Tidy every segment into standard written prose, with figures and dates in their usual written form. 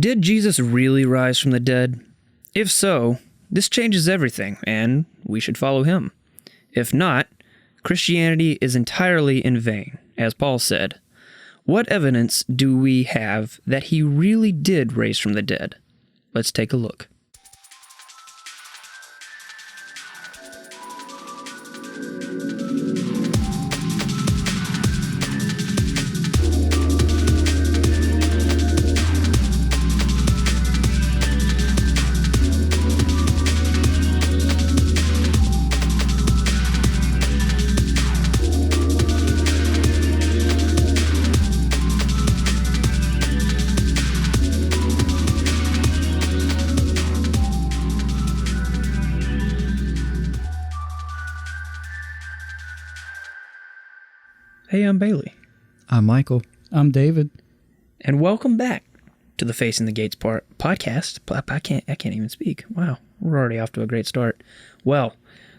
Did Jesus really rise from the dead? If so, this changes everything, and we should follow him. If not, Christianity is entirely in vain, as Paul said. What evidence do we have that he really did raise from the dead? Let's take a look. Hey, I'm Bailey. I'm Michael. I'm David. And welcome back to the Facing the Gates podcast. I can't even speak. Wow, we're already off to a great start. Well,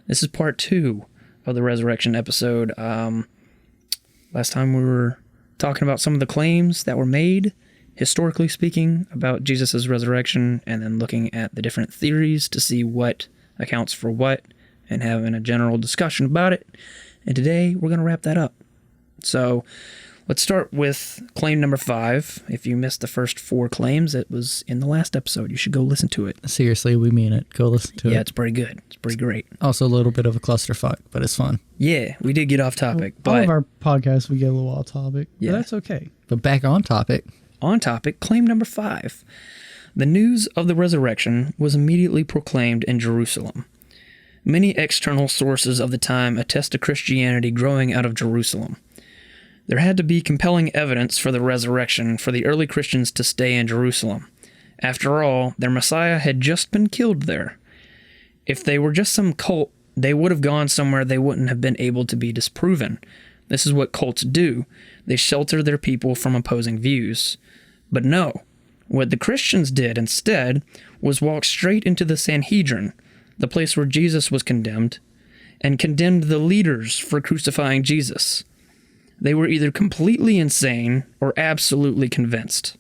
this is part 2 of the resurrection episode. Last time we were talking about some of the claims that were made, historically speaking, about Jesus' resurrection, and then looking at the different theories to see what accounts for what, and having a general discussion about it. And today, we're going to wrap that up. So let's start with claim number 5. If you missed the first 4 claims, it was in the last episode. You should go listen to it. Seriously, we mean it. Go listen to it. Yeah, it's pretty good. It's pretty great. Also a little bit of a clusterfuck, but it's fun. Yeah, we did get off topic. All but of our podcasts, we get a little off topic. Yeah. But that's okay. But back on topic. On topic, claim number 5. The news of the resurrection was immediately proclaimed in Jerusalem. Many external sources of the time attest to Christianity growing out of Jerusalem. There had to be compelling evidence for the resurrection for the early Christians to stay in Jerusalem. After all, their Messiah had just been killed there. If they were just some cult, they would have gone somewhere they wouldn't have been able to be disproven. This is what cults do. They shelter their people from opposing views. But no, what the Christians did instead was walk straight into the Sanhedrin, the place where Jesus was condemned, and condemned the leaders for crucifying Jesus. They were either completely insane or absolutely convinced.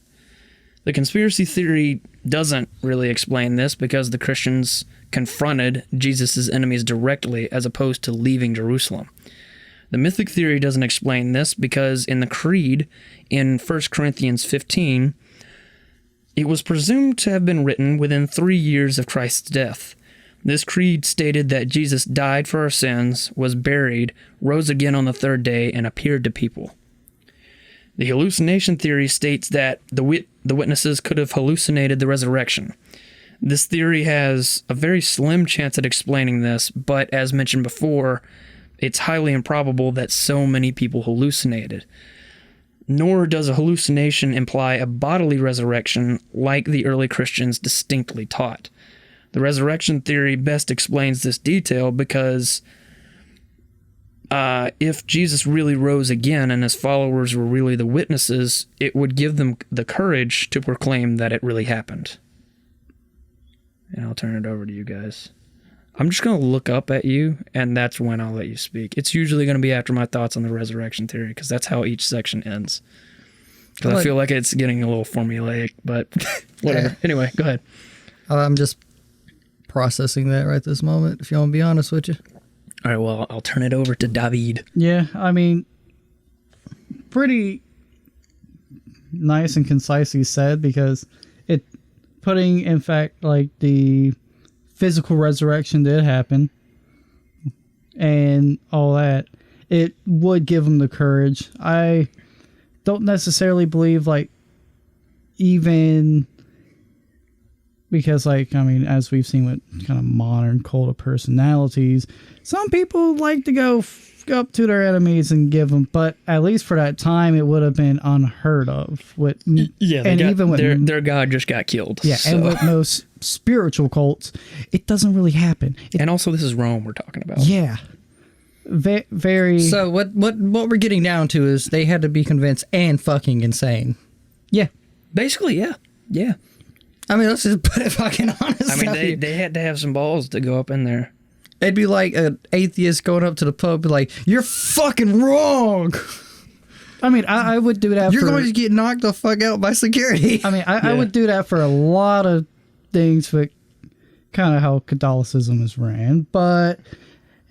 The conspiracy theory doesn't really explain this because the Christians confronted Jesus' enemies directly as opposed to leaving Jerusalem. The mythic theory doesn't explain this because in the Creed, in 1 Corinthians 15, it was presumed to have been written within 3 years of Christ's death. This creed stated that Jesus died for our sins, was buried, rose again on the 3rd day, and appeared to people. The hallucination theory states that the witnesses could have hallucinated the resurrection. This theory has a very slim chance at explaining this, but as mentioned before, it's highly improbable that so many people hallucinated. Nor does a hallucination imply a bodily resurrection like the early Christians distinctly taught. The resurrection theory best explains this detail because if Jesus really rose again and his followers were really the witnesses, it would give them the courage to proclaim that it really happened. And I'll turn it over to you guys. I'm just going to look up at you, and that's when I'll let you speak. It's usually going to be after my thoughts on the resurrection theory, because that's how each section ends. Because I feel like it's getting a little formulaic, but whatever. Yeah. Anyway, go ahead. I'm just processing that right this moment, if you want to be honest with you. All right, well, I'll turn it over to David. Yeah, I mean, pretty nice and concisely said, because it putting, in fact, like the physical resurrection did happen and all that, it would give them the courage. I don't necessarily believe, like, even because, like, I mean, as we've seen with kind of modern cult of personalities, some people like to go up to their enemies and give them, but at least for that time, it would have been unheard of. With Even with their god just got killed. Yeah, so. And with most spiritual cults, it doesn't really happen. And also, this is Rome we're talking about. Yeah, very. So what we're getting down to is they had to be convinced and fucking insane. Yeah, basically, yeah. I mean, let's just put it fucking honest. I mean, they had to have some balls to go up in there. It'd be like an atheist going up to the Pope, be like, "You're fucking wrong." I mean, I would do that. You're going to get knocked the fuck out by security. I mean, I would do that for a lot of things, but kind of how Catholicism is ran, but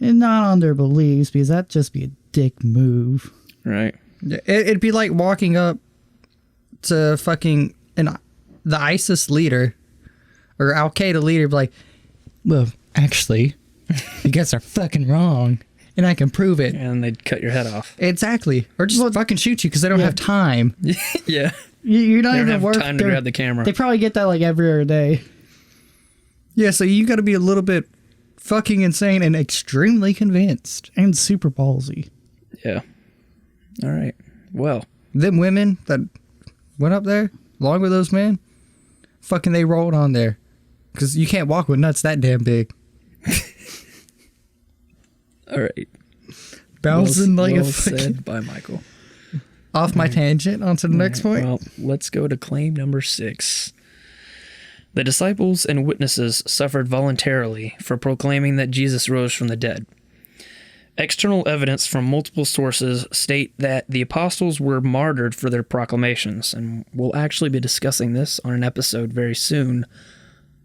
not on their beliefs, because that'd just be a dick move. Right. It'd be like walking up to fucking the ISIS leader or Al Qaeda leader, be like, well, actually, you guys are fucking wrong, and I can prove it. And they'd cut your head off. Exactly. Or just fucking shoot you because they don't have time. Yeah. You're not They don't even have worth time to grab the camera. They probably get that like every other day. Yeah, so you got to be a little bit fucking insane and extremely convinced. And super ballsy. Yeah. All right. Well. Them women that went up there, along with those men, fucking they rolled on there. Because you can't walk with nuts that damn big. All right. Bouncing like well a fucking... said by Michael. Off my tangent, onto the next point. Well, let's go to claim number 6. The disciples and witnesses suffered voluntarily for proclaiming that Jesus rose from the dead. External evidence from multiple sources state that the apostles were martyred for their proclamations, and we'll actually be discussing this on an episode very soon.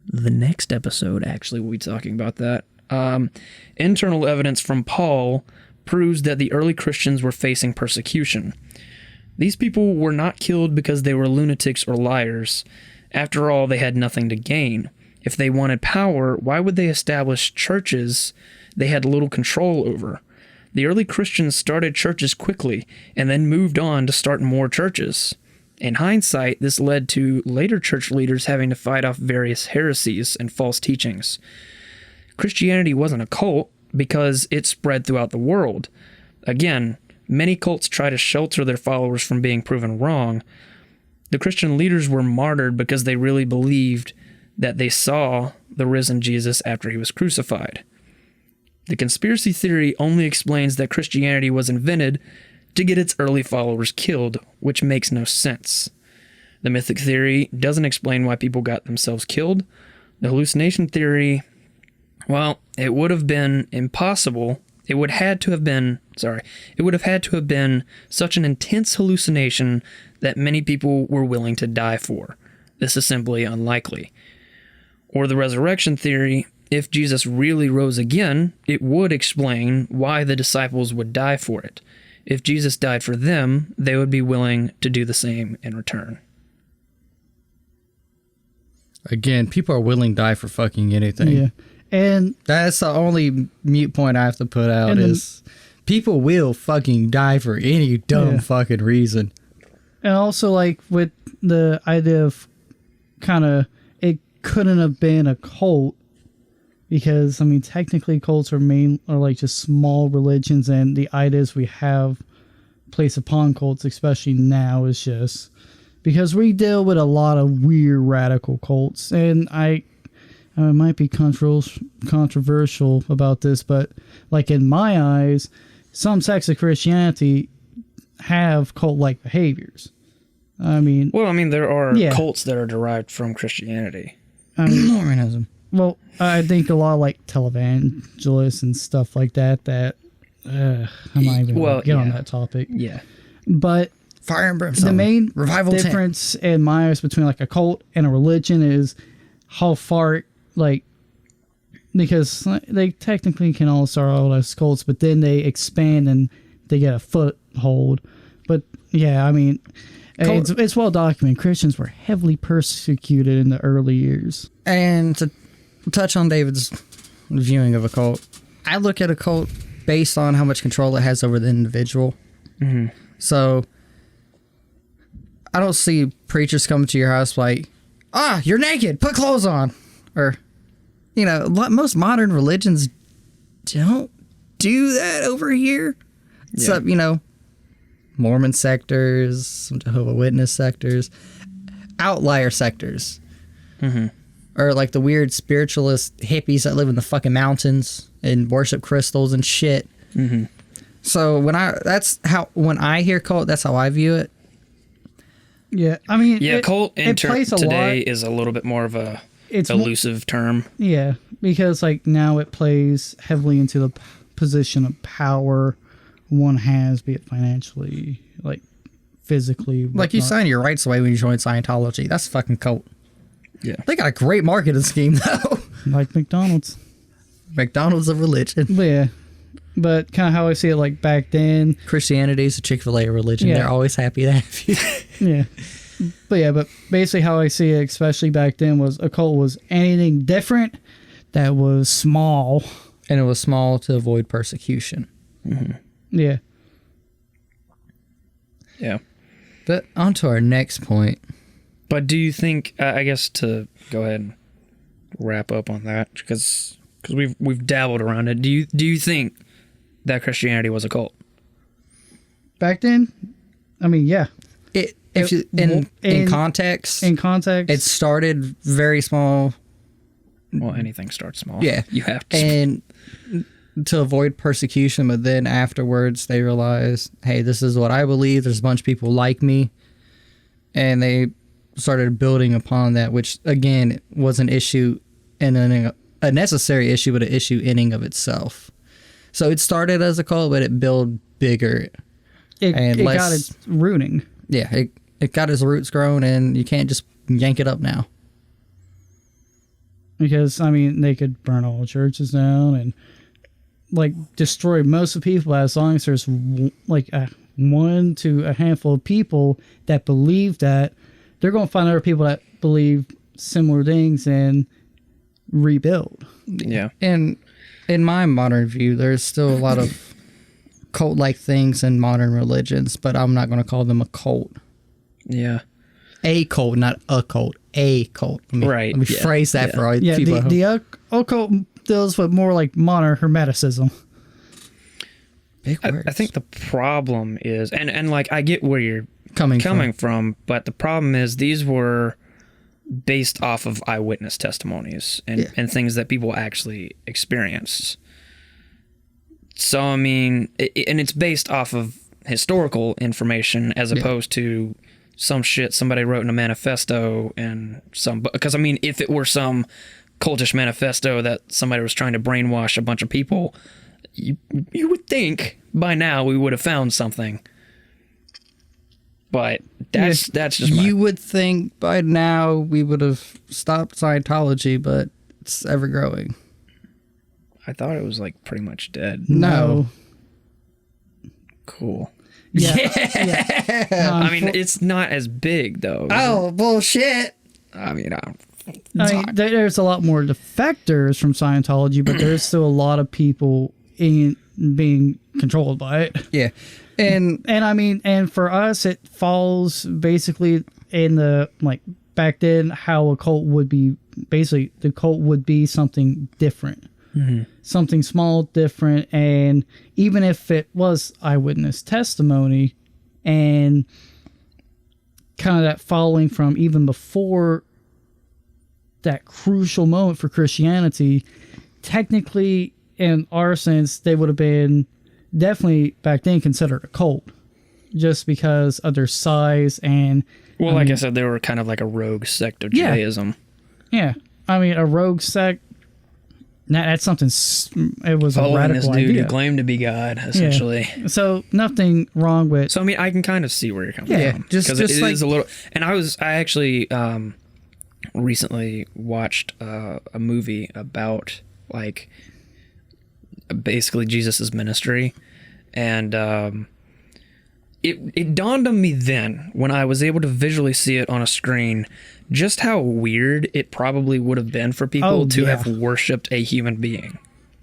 The next episode, actually, we'll be talking about that. Internal evidence from Paul proves that the early Christians were facing persecution. These people were not killed because they were lunatics or liars. After all, they had nothing to gain. If they wanted power, why would they establish churches they had little control over? The early Christians started churches quickly and then moved on to start more churches. In hindsight, this led to later church leaders having to fight off various heresies and false teachings. Christianity wasn't a cult because it spread throughout the world. Again, many cults try to shelter their followers from being proven wrong. The Christian leaders were martyred because they really believed that they saw the risen Jesus after he was crucified. The conspiracy theory only explains that Christianity was invented to get its early followers killed, which makes no sense. The mythic theory doesn't explain why people got themselves killed. The hallucination theory, well, it would have been impossible. It would have had to have been such an intense hallucination that many people were willing to die for. This is simply unlikely. Or the resurrection theory, if Jesus really rose again, it would explain why the disciples would die for it. If Jesus died for them, they would be willing to do the same in return. Again, people are willing to die for fucking anything. Yeah. And that's the only mute point I have to put out is people will fucking die for any dumb fucking reason. And also, like, with the idea of kind of, it couldn't have been a cult because, I mean, technically cults are like just small religions, and the ideas we have placed upon cults, especially now, is just because we deal with a lot of weird radical cults. And I might be controversial about this, but like in my eyes, some sects of Christianity have cult-like behaviors. I mean, there are cults that are derived from Christianity. Mormonism. Well, I think a lot of like televangelists and stuff like that. I'm not even going to get on that topic. Yeah, but Fire and brimstone. The main Revival difference in my eyes between like a cult and a religion is how far, like, because they technically can all start out as cults, but then they expand and they get a foothold. But yeah, I mean, it's well documented. Christians were heavily persecuted in the early years. And to touch on David's viewing of a cult, I look at a cult based on how much control it has over the individual. Mm-hmm. So I don't see preachers coming to your house like, you're naked, put clothes on. Or, most modern religions don't do that over here. Yeah. Except, Mormon sectors, some Jehovah's Witness sectors, outlier sectors. Mm-hmm. Or like the weird spiritualist hippies that live in the fucking mountains and worship crystals and shit. Mm-hmm. So when I hear cult, that's how I view it. Yeah, I mean, cult today is a little bit more of a elusive term. Yeah, because like now it plays heavily into the position of power one has, be it financially, like physically. Like you sign your rights away when you join Scientology. That's a fucking cult. Yeah. They got a great marketing scheme though. like McDonald's. McDonald's a religion. But yeah, but kind of how I see it, like back then. Christianity is a Chick-fil-A religion. Yeah. They're always happy to have you. Yeah. But basically how I see it, especially back then, was a cult was anything different that was small. And it was small to avoid persecution. Mm-hmm. Yeah. Yeah. But on to our next point. But do you think, I guess to go ahead and wrap up on that, because we've dabbled around it, do you think that Christianity was a cult? Back then, I mean, yeah. In context, it started very small. Well, anything starts small. Yeah. You have to. And to avoid persecution, but then afterwards they realized, hey, this is what I believe. There's a bunch of people like me. And they started building upon that, which, again, was an issue, and a necessary issue, but an issue in and of itself. So it started as a cult, but it built bigger. It got its rooting. Yeah, it got its roots grown, and you can't just yank it up now. Because, I mean, they could burn all churches down and, like, destroy most of the people, as long as there's, like, one to a handful of people that believe that. They're going to find other people that believe similar things and rebuild. Yeah. And in my modern view, there's still a lot of cult-like things in modern religions, but I'm not going to call them a cult. Yeah. A cult, not a cult. A cult. Right. Let me phrase that for all Yeah, people. the occult deals with more like modern hermeticism. Big words. I think the problem is, and like, I get where you're coming from, but the problem is these were based off of eyewitness testimonies and things that people actually experienced. So, I mean, and it's based off of historical information as opposed to some shit somebody wrote in a manifesto because, I mean, if it were some cultish manifesto that somebody was trying to brainwash a bunch of people, you would think by now we would have found something. But that's just You would think by now we would have stopped Scientology, but it's ever growing. I thought it was like pretty much dead. No. Cool. Yeah. I mean, it's not as big though. Oh, bullshit. I mean, there's a lot more defectors from Scientology, but there's still a lot of people being controlled by it. Yeah. And I mean, and for us, it falls basically in the, like, back then, how a cult would be, basically, the cult would be something different. Mm-hmm. Something small, different, and even if it was eyewitness testimony and kind of that following from even before that crucial moment for Christianity, technically, in our sense, they would have been definitely back then considered a cult just because of their size and... Well, I said, they were kind of like a rogue sect of Judaism. Yeah. I mean, a rogue sect, that's something... It was following a radical this dude idea. who claimed to be God, essentially. Yeah. So, nothing wrong with... So, I mean, I can kind of see where you're coming from. Just it like, is a little... And I actually recently watched a movie about, like, basically Jesus's ministry, and it dawned on me then, when I was able to visually see it on a screen, just how weird it probably would have been for people to have worshipped a human being.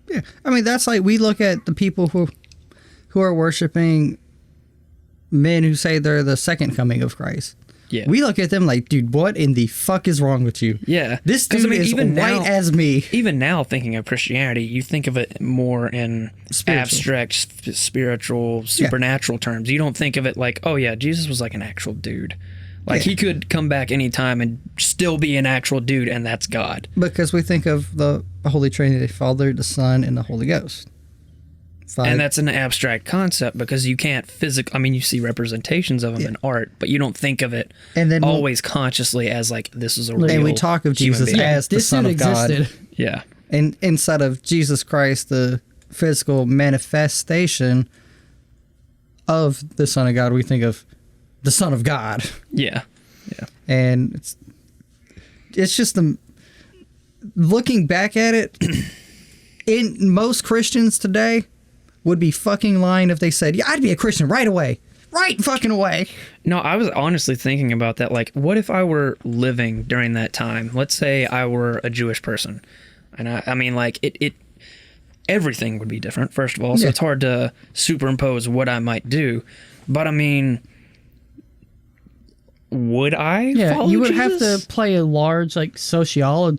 Yeah, I mean, that's like, we look at the people who are worshiping men who say they're the second coming of Christ. Yeah. We look at them like, dude, what in the fuck is wrong with you? Yeah. This dude is even white now, as me. Even now, thinking of Christianity, you think of it more in abstract, spiritual, supernatural terms. You don't think of it like, oh yeah, Jesus was like an actual dude. Like, he could come back anytime and still be an actual dude, and that's God. Because we think of the Holy Trinity, the Father, the Son, and the Holy Ghost. And that's an abstract concept because you can't physically... I mean, you see representations of them in art, but you don't think of it always consciously as, like, this is a real And we talk of Jesus as the Son of God. Yeah. And inside of Jesus Christ, the physical manifestation of the Son of God, we think of the Son of God. Yeah. And it's just looking back at it, in most Christians today would be fucking lying if they said, yeah, I'd be a Christian right away. Right fucking away. No, I was honestly thinking about that. Like, what if I were living during that time? Let's say I were a Jewish person. And I mean, like, everything would be different, first of all. So it's hard to superimpose what I might do. But, I mean, would I follow you would Jesus? have to play a large, like, sociology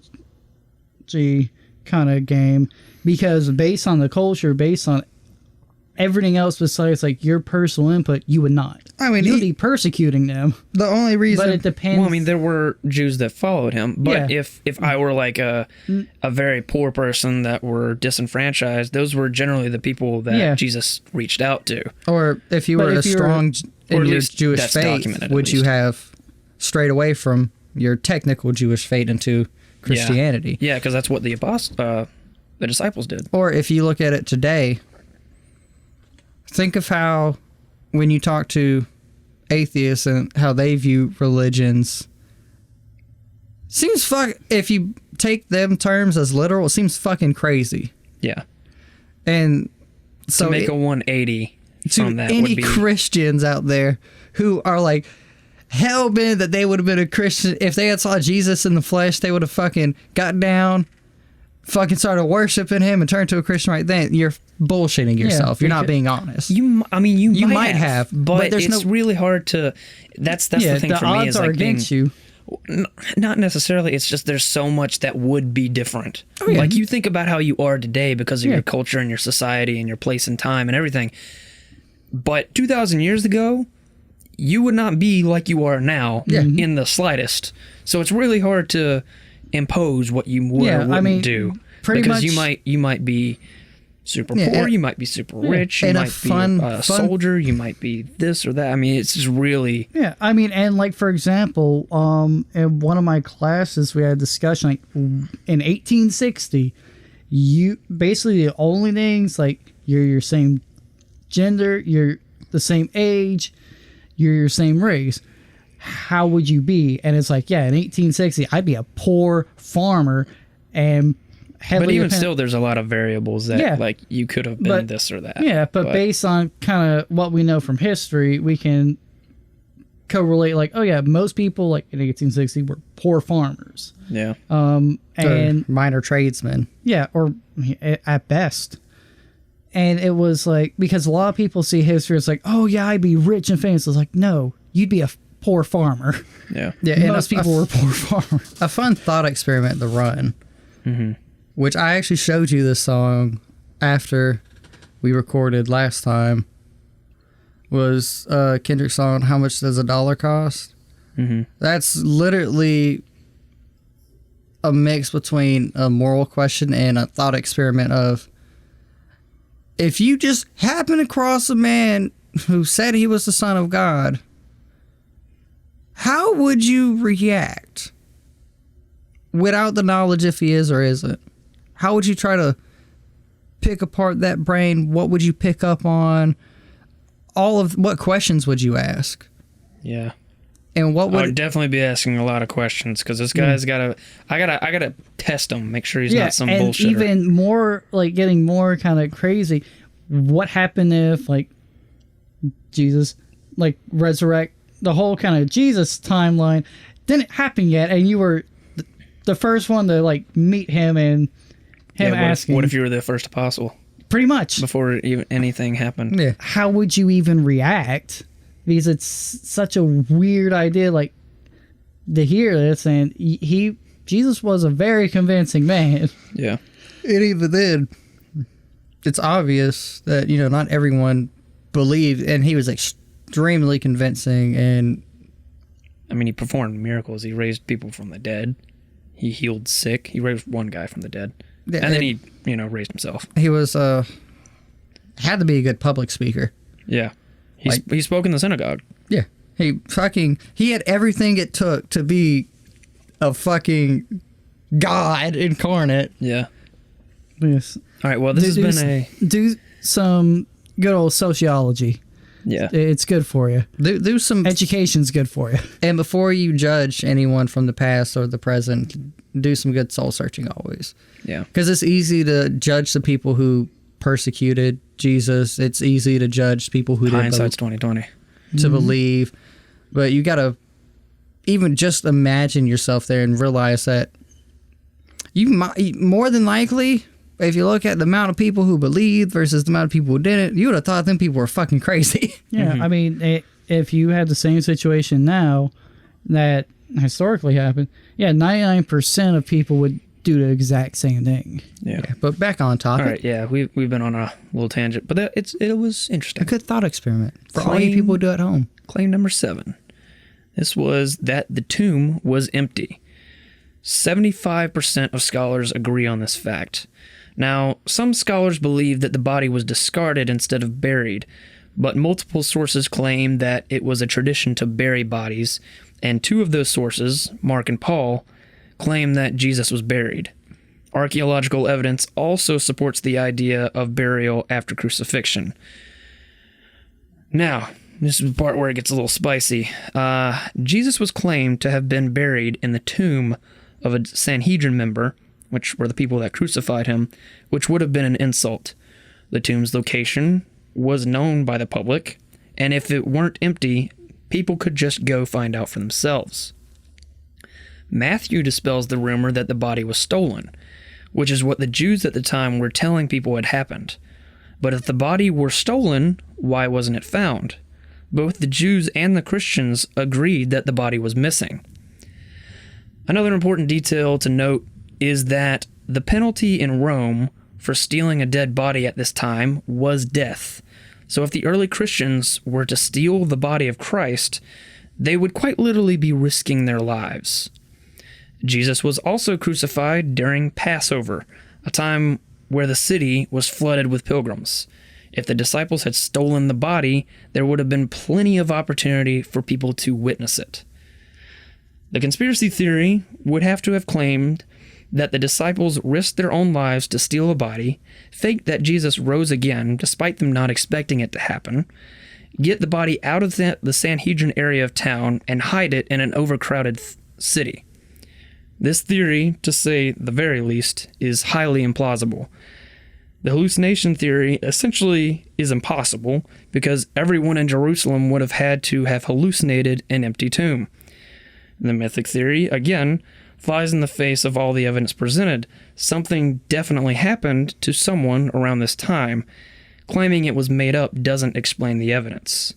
kind of game, because based on the culture, based on everything else besides like your personal input, you would not. I mean, you'd be persecuting them. The only reason, but it depends. Well, I mean, there were Jews that followed him, but if I were like a very poor person that were disenfranchised, those were generally the people that Jesus reached out to. or if you were But if you were- strong or in at your least Jewish that's faith, documented, at would you least. have strayed away from your technical Jewish faith into Christianity? Yeah, because that's what the disciples did. Or if you look at it today, think of how when you talk to atheists and how they view religions, seems if you take them terms as literal, it seems fucking crazy. Yeah. And so To make a 180 to from that any would be... Christians out there who are like hell bent that they would have been a Christian if they had saw Jesus in the flesh, they would have fucking got down, fucking started worshiping him and turned to a Christian right then. You're bullshitting yourself. You're not being honest. You might have, but there's it's really hard to. That's the thing the for me odds is are like against you. Not necessarily. It's just there's so much that would be different. yeah. Like you think about how you are today because of your culture and your society and your place and time and everything. But 2,000 years ago, you would not be like you are now in the slightest. So it's really hard to impose what you would or wouldn't do. Pretty because much, you might be super poor, you might be super rich, you And might be a soldier, you might be this or that. I mean, it's just really... Yeah, I mean, and like, for example, in one of my classes, we had a discussion, like, in 1860, you, basically the only things, like, you're your same gender, you're the same age, you're your same race. How would you be? And it's like, yeah, in 1860, I'd be a poor farmer and heavily... But even still, there's a lot of variables that, like, you could have been this or that. Yeah, but based on kind of what we know from history, we can correlate, like, oh yeah, most people, like, in 1860 were poor farmers. Yeah. And minor tradesmen. yeah, or at best. And it was like, because a lot of people see history as like, oh yeah, I'd be rich and famous. It's like, no, you'd be a poor farmer. Yeah. Yeah, and Most people were poor farmers. A fun thought experiment to run, which I actually showed you this song after we recorded last time, was Kendrick's song, How Much Does a Dollar Cost? That's literally a mix between a moral question and a thought experiment of, if you just happen across a man who said he was the Son of God, how would you react without the knowledge if he is or isn't? How would you try to pick apart that brain? What would you pick up on? What questions would you ask? Yeah. And what I would would definitely be asking a lot of questions because this guy's I gotta test him, make sure he's not some and bullshitter. even more, like, getting more kind of crazy, what happened if, like, Jesus, like, resurrect the whole kind of Jesus timeline didn't happen yet, and you were the first one to, like, meet him and him asking, what if you were the first apostle pretty much before even anything happened? Yeah. how would you even react? Because it's such a weird idea, like, to hear this, and Jesus was a very convincing man. Yeah. And even then, it's obvious that, not everyone believed, and he was extremely convincing. And I mean, he performed miracles. He raised people from the dead. He healed sick. He raised one guy from the dead. Yeah, and then he, raised himself. he was had to be a good public speaker. Yeah. He spoke in the synagogue. Yeah. He had everything it took to be a fucking God incarnate. Yeah. Yes. All right. Well, this has been do some good old sociology. Yeah. It's good for you. Do some Education's good for you. And before you judge anyone from the past or the present, do some good soul searching always. Yeah. Because it's easy to judge the people who persecuted Jesus. It's easy to judge people who Hindsight's 2020. to believe. But you got to even just imagine yourself there and realize that you might, more than likely, if you look at the amount of people who believed versus the amount of people who didn't, you would have thought them people were fucking crazy. Yeah, I mean, if you had the same situation now that historically happened, 99% of people would do the exact same thing. Yeah. But back on topic. All right. Yeah. We've been on a little tangent, but it was A interesting. good thought experiment for all you people who do at home. Claim number 7. This was that the tomb was empty. 75% of scholars agree on this fact. Now, some scholars believe that the body was discarded instead of buried, but multiple sources claim that it was a tradition to bury bodies, and 2 of those sources, Mark and Paul, claim that Jesus was buried. Archaeological evidence also supports the idea of burial after crucifixion. Now, this is the part where it gets a little spicy. Jesus was claimed to have been buried in the tomb of a Sanhedrin member, which were the people that crucified him, which would have been an insult. The tomb's location was known by the public, and if it weren't empty, people could just go find out for themselves. Matthew dispels the rumor that the body was stolen, which is what the Jews at the time were telling people had happened. But if the body were stolen, why wasn't it found? Both the Jews and the Christians agreed that the body was missing. Another important detail to note is that the penalty in Rome for stealing a dead body at this time was death. So if the early Christians were to steal the body of Christ, they would quite literally be risking their lives. Jesus was also crucified during Passover, a time where the city was flooded with pilgrims. If the disciples had stolen the body, there would have been plenty of opportunity for people to witness it. The conspiracy theory would have to have claimed that the disciples risked their own lives to steal a body, faked that Jesus rose again despite them not expecting it to happen, get the body out of the Sanhedrin area of town, and hide it in an overcrowded city. This theory, to say the very least, is highly implausible. The hallucination theory essentially is impossible because everyone in Jerusalem would have had to have hallucinated an empty tomb. The mythic theory, again, flies in the face of all the evidence presented. Something definitely happened to someone around this time. Claiming it was made up doesn't explain the evidence.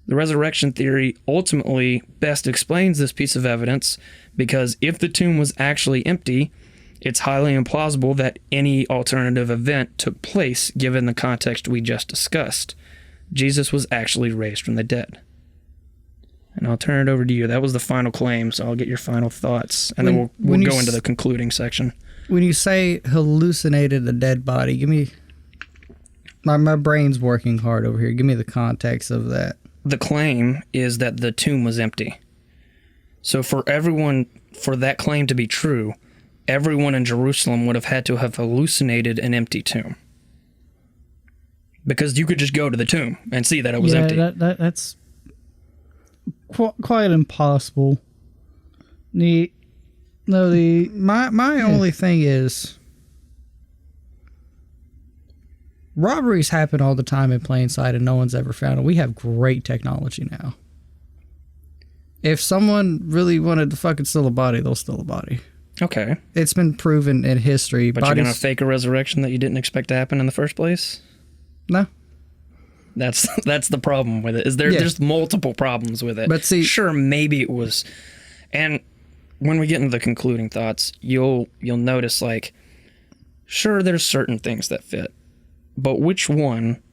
The resurrection theory ultimately best explains this piece of evidence because if the tomb was actually empty, it's highly implausible that any alternative event took place given the context we just discussed. Jesus was actually raised from the dead. And I'll turn it over to you. That was the final claim, so I'll get your final thoughts, and then we'll go into the concluding section. When you say hallucinated a dead body, give me... My brain's working hard over here. Give me the context of that. The claim is that the tomb was empty. So for that claim to be true, everyone in Jerusalem would have had to have hallucinated an empty tomb. Because you could just go to the tomb and see that it was empty. That's quite impossible. My only thing is, robberies happen all the time in plain sight and no one's ever found it. We have great technology now. If someone really wanted to fucking steal a body, they'll steal a body. Okay. It's been proven in history. But you're going to fake a resurrection that you didn't expect to happen in the first place? No. That's the problem with it. There's multiple problems with it. But see, sure, maybe it was. And when we get into the concluding thoughts, you'll notice, like, sure, there's certain things that fit, but which one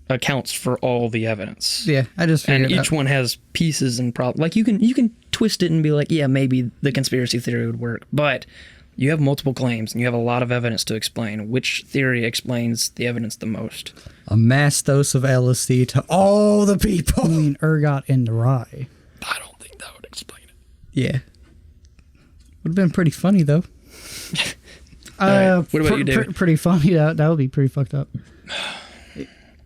accounts for all the evidence? Yeah, I just figured. And each one has pieces and problems. Like, you can twist it and be like, yeah, maybe the conspiracy theory would work, but you have multiple claims and you have a lot of evidence to explain. Which theory explains the evidence the most? A mass dose of LSD to all the people. I mean, ergot in the rye. I don't think that would explain it. Yeah. Would have been pretty funny, though. Right. What about you, David? Pretty funny. That would be pretty fucked up.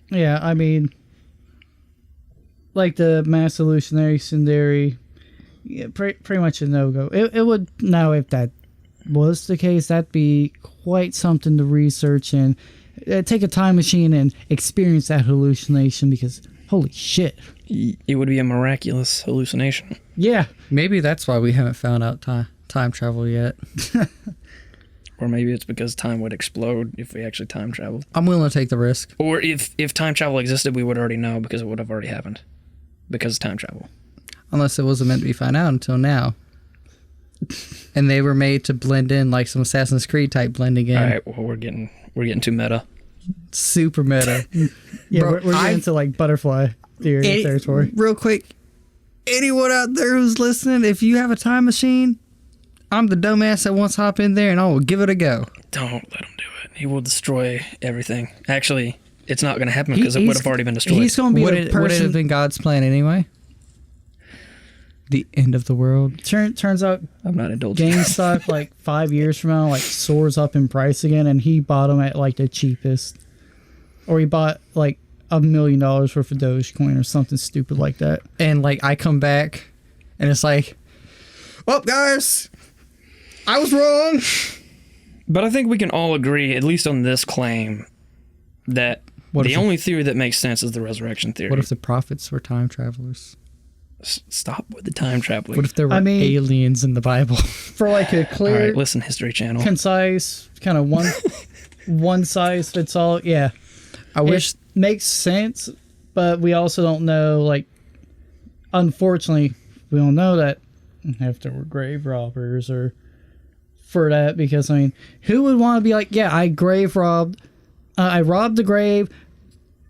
Yeah, I mean, like the mass hallucination theory, yeah, pretty much a no-go. It would, now if that was the case, that'd be quite something to research and take a time machine and experience that hallucination, because holy shit. It would be a miraculous hallucination. Yeah. Maybe that's why we haven't found out time travel yet. Or maybe it's because time would explode if we actually time traveled. I'm willing to take the risk. Or if time travel existed, we would already know because it would have already happened. Because of time travel. Unless it wasn't meant to be found out until now. And they were made to blend in like some Assassin's Creed type blending in. All right, well, we're getting too meta. Super meta. Yeah, Bro, we're getting into like butterfly theory territory. Real quick, anyone out there who's listening, if you have a time machine, I'm the dumbass that wants to hop in there and I will give it a go. Don't let him do it. He will destroy everything. Actually, it's not going to happen because it would have already been destroyed. He's going to be Would a it person. have been God's plan anyway? The end of the world. Turns out I'm not indulging. GameStop like 5 years from now like soars up in price again, and he bought them at like the cheapest, or he bought like $1 million worth of Dogecoin or something stupid like that. And like I come back and it's like, well, guys, I was wrong. But I think we can all agree, at least on this claim, that the only theory that makes sense is the resurrection theory. What if the prophets were time travelers? Stop with the time traveling. What if there were aliens in the Bible? For like a All clear, right, listen, History Channel. concise, kind of one size fits all. Yeah, I wish it makes sense, but we also don't know. Like, unfortunately, we don't know that if there were grave robbers or for that, because I mean, who would want to be like, yeah, I grave robbed, I robbed the grave,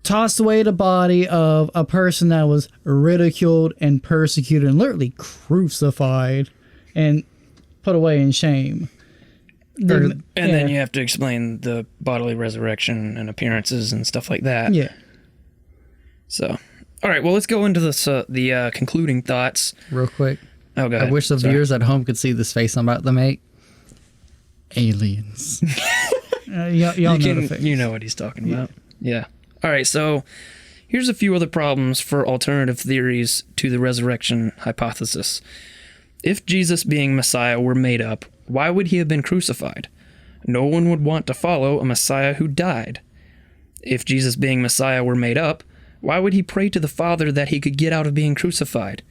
tossed away the body of a person that was ridiculed and persecuted and literally crucified and put away in shame. And then you have to explain the bodily resurrection and appearances and stuff like that. Yeah. So, all right, well, let's go into this, the concluding thoughts. real quick. Oh, go ahead. I wish the Sorry. viewers at home could see this face I'm about to make. Aliens. Y'all You know the face. you know what he's talking about. Yeah. All right, so here's a few other problems for alternative theories to the resurrection hypothesis. If Jesus being Messiah were made up, why would he have been crucified? No one would want to follow a Messiah who died. If Jesus being Messiah were made up, why would he pray to the Father that he could get out of being crucified?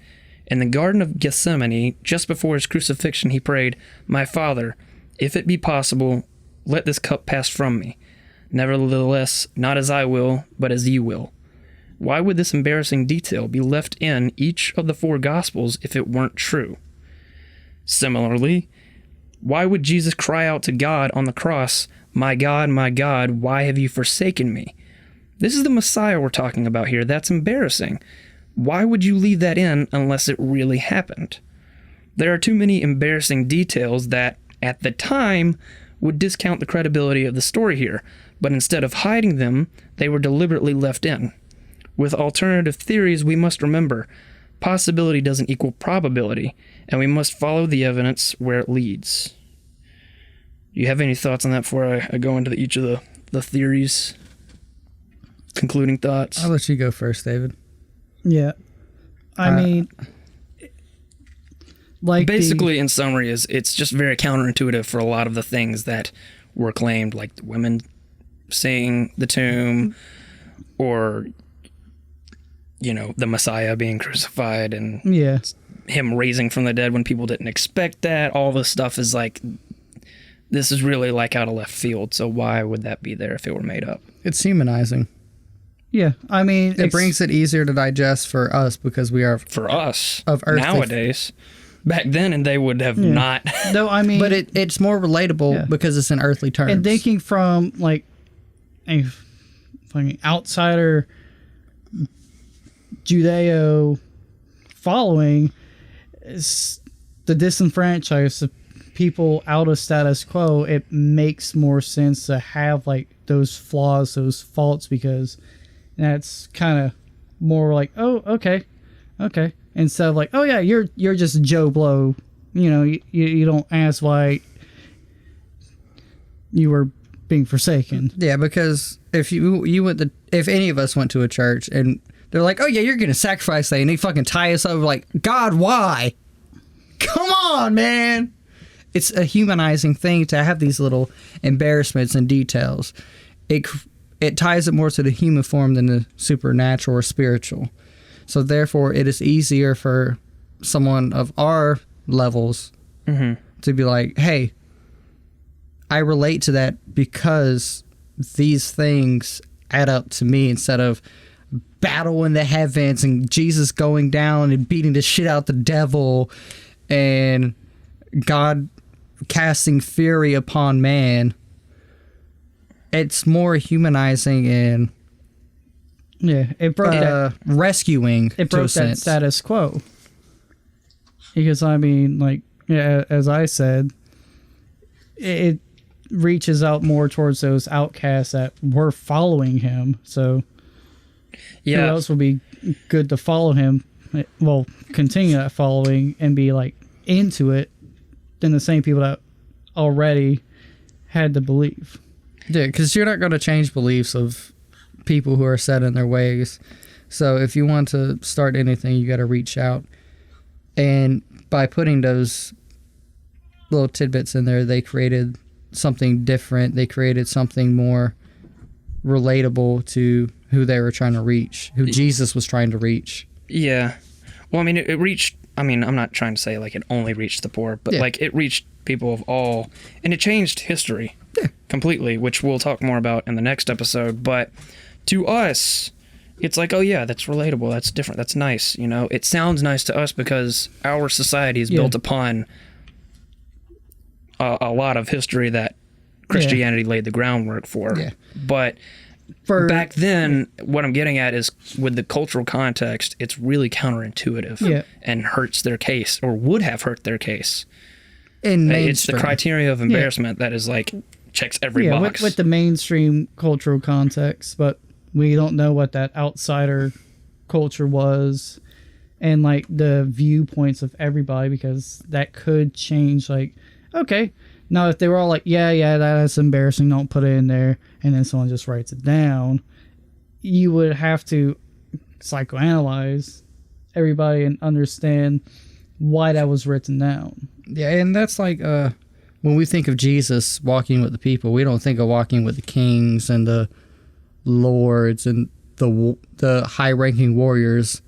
In the Garden of Gethsemane, just before his crucifixion, he prayed, "My Father, if it be possible, let this cup pass from me. Nevertheless, not as I will, but as you will." Why would this embarrassing detail be left in each of the 4 Gospels if it weren't true? Similarly, why would Jesus cry out to God on the cross, my God, why have you forsaken me?" This is the Messiah we're talking about here. That's embarrassing. Why would you leave that in unless it really happened? There are too many embarrassing details that, at the time, would discount the credibility of the story here, but instead of hiding them, they were deliberately left in. With alternative theories, we must remember, possibility doesn't equal probability, and we must follow the evidence where it leads. Do you have any thoughts on that before I go into each of the theories? Concluding thoughts? I'll let you go first, David. Yeah. I mean, like basically, in summary, it's just very counterintuitive for a lot of the things that were claimed, like the women seeing the tomb, or the Messiah being crucified, and him raising from the dead when people didn't expect that. All this stuff is like, this is really like out of left field. So why would that be there if it were made up? It's humanizing. Yeah, I mean, It brings it easier to digest for us because we are For us, of earthly nowadays. Back then, and they would have not. No, I mean, but it's more relatable because it's in earthly terms. And thinking from like a fucking outsider Judeo following, is the disenfranchised, the people out of status quo, it makes more sense to have like those flaws, those faults, because that's kind of more like, oh, okay, instead of like, oh yeah, you're just Joe Blow, you don't ask why you were being forsaken. Yeah, because if if any of us went to a church and They're like, oh yeah, you're gonna sacrifice that, and they fucking tie us up. Like, God, why? Come on, man. It's a humanizing thing to have these little embarrassments and details. It ties it more to the human form than the supernatural or spiritual. So therefore, it is easier for someone of our levels to be like, hey, I relate to that because these things add up to me, instead of battle in the heavens and Jesus going down and beating the shit out the devil and God casting fury upon man. It's more humanizing and it broke that rescuing. It broke that status quo. Because I mean, like, as I said, it reaches out more towards those outcasts that were following him. So who else would be good to follow him? Well, continue that following and be like into it than the same people that already had to believe. Yeah, because you're not going to change beliefs of people who are set in their ways. So if you want to start anything, you got to reach out. And by putting those little tidbits in there, they created something different. They created something more relatable to who they were trying to reach, who Jesus was trying to reach. Yeah. Well, I mean, it reached, I mean, I'm not trying to say like it only reached the poor, but like it reached people of all, and it changed history completely, which we'll talk more about in the next episode. But to us, it's like, oh yeah, that's relatable, that's different, that's nice, you know? It sounds nice to us because our society is built upon a lot of history that Christianity laid the groundwork for. Yeah. But back then, what I'm getting at is with the cultural context, it's really counterintuitive and hurts their case, or would have hurt their case. It's the criteria of embarrassment that is like, checks every box. With the mainstream cultural context, but we don't know what that outsider culture was and like the viewpoints of everybody, because that could change. Like, okay, now if they were all like, yeah, that's embarrassing, don't put it in there, and then someone just writes it down, you would have to psychoanalyze everybody and understand why that was written down. Yeah, and that's like when we think of Jesus walking with the people, we don't think of walking with the kings and the lords and the high-ranking warriors.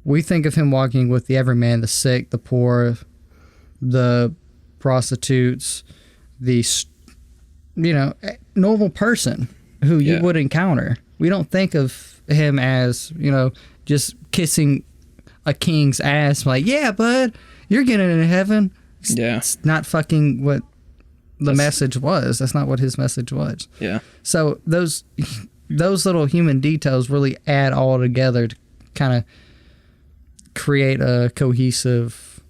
We think of him walking with the everyman, the sick, the poor, the prostitutes, the normal person who you would encounter. We don't think of him as, just kissing a king's ass like, yeah, bud, you're getting into heaven. It's not fucking what the message was. That's not what his message was. Yeah. So those little human details really add all together to kind of create a cohesive,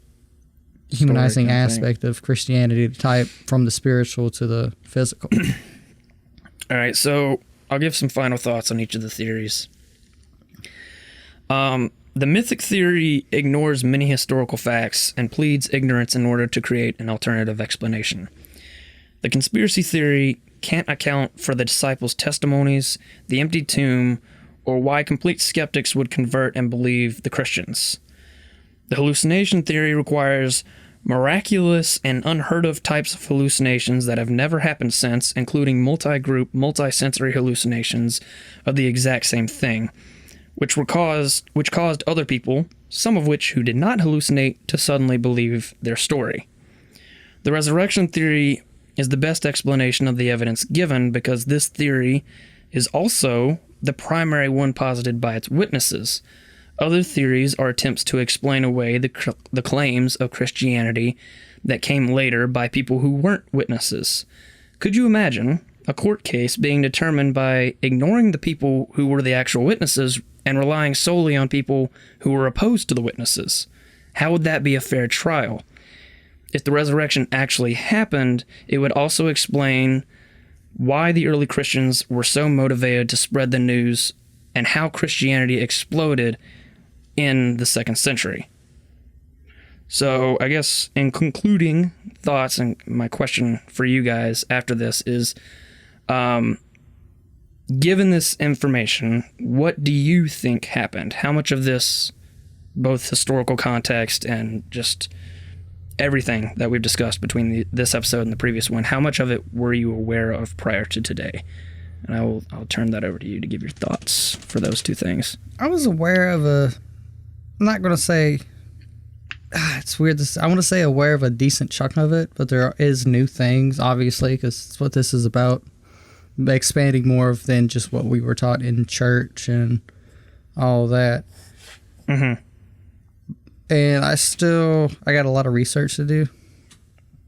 humanizing aspect of Christianity to tie it from the spiritual to the physical. All right, so I'll give some final thoughts on each of the theories. The mythic theory ignores many historical facts and pleads ignorance in order to create an alternative explanation. The conspiracy theory can't account for the disciples' testimonies, the empty tomb, or why complete skeptics would convert and believe the Christians. The hallucination theory requires miraculous and unheard of types of hallucinations that have never happened since, including multi-group, multi-sensory hallucinations of the exact same thing, which caused other people, some of which who did not hallucinate, to suddenly believe their story. The resurrection theory is the best explanation of the evidence given because this theory is also the primary one posited by its witnesses. Other theories are attempts to explain away the claims of Christianity that came later by people who weren't witnesses. Could you imagine a court case being determined by ignoring the people who were the actual witnesses and relying solely on people who were opposed to the witnesses? How would that be a fair trial? If the resurrection actually happened, it would also explain why the early Christians were so motivated to spread the news and how Christianity exploded in the 2nd century. So I guess in concluding thoughts, and my question for you guys after this is, given this information, what do you think happened? How much of this, both historical context and just everything that we've discussed between this episode and the previous one, how much of it were you aware of prior to today? And I'll turn that over to you to give your thoughts for those two things. I was aware of I'm not going to say, it's weird. I want to say aware of a decent chunk of it, but there is new things, obviously, because it's what this is about. Expanding more than just what we were taught in church and all that. Mm-hmm. And I got a lot of research to do.